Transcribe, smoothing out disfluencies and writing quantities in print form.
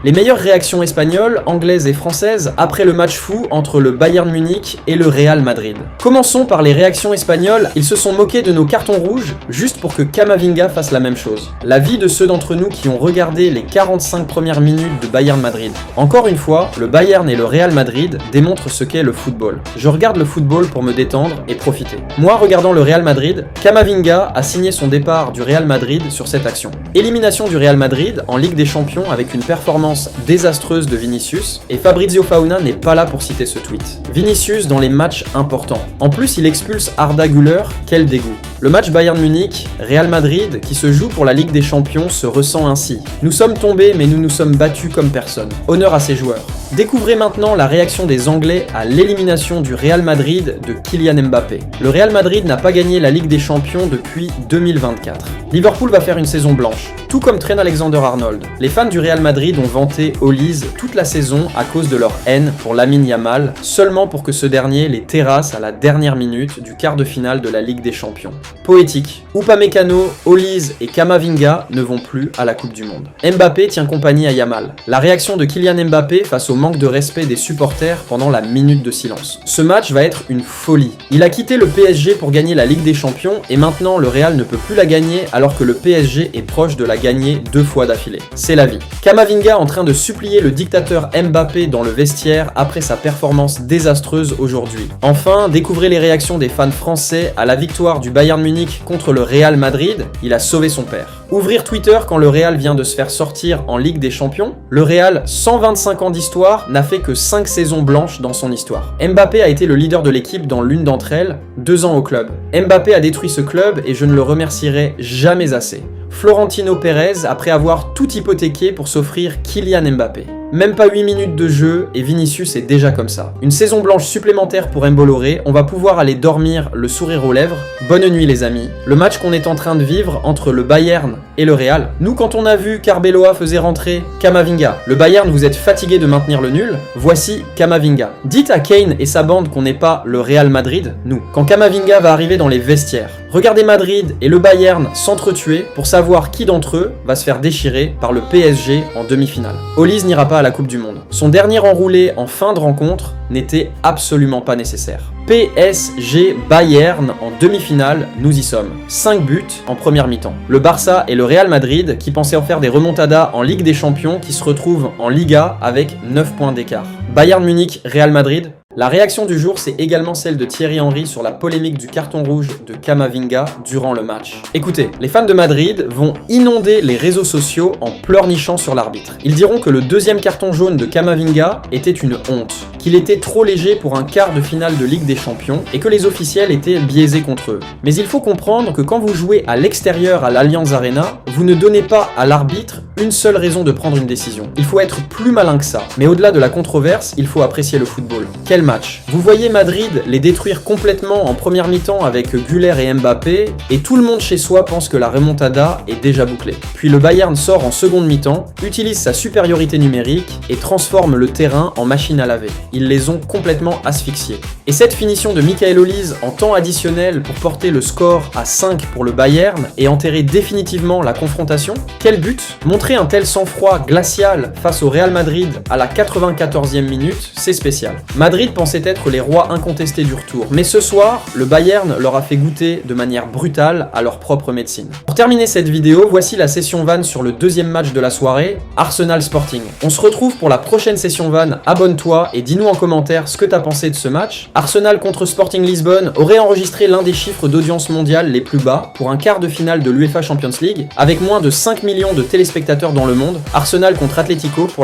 Les meilleures réactions espagnoles, anglaises et françaises après le match fou entre le Bayern Munich et le Real Madrid. Commençons par les réactions espagnoles, ils se sont moqués de nos cartons rouges juste pour que Camavinga fasse la même chose. L'avis de ceux d'entre nous qui ont regardé les 45 premières minutes de Bayern Madrid. Encore une fois, le Bayern et le Real Madrid démontrent ce qu'est le football. Je regarde le football pour me détendre et profiter. Moi, regardant le Real Madrid, Camavinga a signé son départ du Real Madrid sur cette action. Élimination du Real Madrid en Ligue des Champions avec une performance désastreuse de Vinicius, et Fabrizio Fauna n'est pas là pour citer ce tweet. Vinicius dans les matchs importants. En plus, il expulse Arda Güler, quel dégoût. Le match Bayern Munich, Real Madrid, qui se joue pour la Ligue des Champions, se ressent ainsi. Nous sommes tombés, mais nous nous sommes battus comme personne. Honneur à ces joueurs. Découvrez maintenant la réaction des Anglais à l'élimination du Real Madrid de Kylian Mbappé. Le Real Madrid n'a pas gagné la Ligue des Champions depuis 2024. Liverpool va faire une saison blanche, tout comme Trent Alexander-Arnold. Les fans du Real Madrid ont vanté Olise toute la saison à cause de leur haine pour Lamine Yamal, seulement pour que ce dernier les terrasse à la dernière minute du quart de finale de la Ligue des Champions. Poétique. Upamecano, Olise et Camavinga ne vont plus à la Coupe du Monde. Mbappé tient compagnie à Yamal. La réaction de Kylian Mbappé face au manque de respect des supporters pendant la minute de silence. Ce match va être une folie. Il a quitté le PSG pour gagner la Ligue des Champions et maintenant le Real ne peut plus la gagner alors que le PSG est proche de la gagner 2 fois d'affilée. C'est la vie. Camavinga en train de supplier le dictateur Mbappé dans le vestiaire après sa performance désastreuse aujourd'hui. Enfin, découvrez les réactions des fans français à la victoire du Bayern Munich contre le Real Madrid. Il a sauvé son père. Ouvrir Twitter quand le Real vient de se faire sortir en Ligue des Champions. Le Real, 125 ans d'histoire, n'a fait que 5 saisons blanches dans son histoire. Mbappé a été le leader de l'équipe dans l'une d'entre elles, 2 ans au club. Mbappé a détruit ce club et je ne le remercierai jamais assez. Florentino Pérez après avoir tout hypothéqué pour s'offrir Kylian Mbappé. Même pas 8 minutes de jeu et Vinicius est déjà comme ça. Une saison blanche supplémentaire pour Mboloré, on va pouvoir aller dormir le sourire aux lèvres. Bonne nuit les amis. Le match qu'on est en train de vivre entre le Bayern et le Real. Nous quand on a vu qu'Arbeloa faisait rentrer Camavinga, le Bayern vous êtes fatigué de maintenir le nul, voici Camavinga. Dites à Kane et sa bande qu'on n'est pas le Real Madrid, nous. Quand Camavinga va arriver dans les vestiaires, regardez Madrid et le Bayern s'entretuer pour savoir qui d'entre eux va se faire déchirer par le PSG en demi-finale. Olise n'ira pas à la Coupe du Monde. Son dernier enroulé en fin de rencontre n'était absolument pas nécessaire. PSG Bayern en demi-finale, nous y sommes. 5 buts en première mi-temps. Le Barça et le Real Madrid qui pensaient en faire des remontadas en Ligue des Champions qui se retrouvent en Liga avec 9 points d'écart. Bayern Munich, Real Madrid. La réaction du jour, c'est également celle de Thierry Henry sur la polémique du carton rouge de Camavinga durant le match. Écoutez, les fans de Madrid vont inonder les réseaux sociaux en pleurnichant sur l'arbitre. Ils diront que le deuxième carton jaune de Camavinga était une honte, qu'il était trop léger pour un quart de finale de Ligue des Champions et que les officiels étaient biaisés contre eux. Mais il faut comprendre que quand vous jouez à l'extérieur à l'Allianz Arena, vous ne donnez pas à l'arbitre une seule raison de prendre une décision. Il faut être plus malin que ça. Mais au-delà de la controverse, il faut apprécier le football. Quel match. Vous voyez Madrid les détruire complètement en première mi-temps avec Güler et Mbappé, et tout le monde chez soi pense que la remontada est déjà bouclée. Puis le Bayern sort en seconde mi-temps, utilise sa supériorité numérique et transforme le terrain en machine à laver. Ils les ont complètement asphyxiés. Et cette finition de Michael Olise en temps additionnel pour porter le score à 5 pour le Bayern et enterrer définitivement la confrontation, quel but! Montrer un tel sang-froid glacial face au Real Madrid à la 94e minute, c'est spécial. Madrid pensait être les rois incontestés du retour, mais ce soir, le Bayern leur a fait goûter de manière brutale à leur propre médecine. Pour terminer cette vidéo, voici la session van sur le deuxième match de la soirée, Arsenal Sporting. On se retrouve pour la prochaine session van, abonne-toi et dis-nous en commentaire ce que t'as pensé de ce match. Arsenal contre Sporting Lisbonne aurait enregistré l'un des chiffres d'audience mondiale les plus bas pour un quart de finale de l'UEFA Champions League, avec moins de 5 millions de téléspectateurs dans le monde. Arsenal contre Atlético pour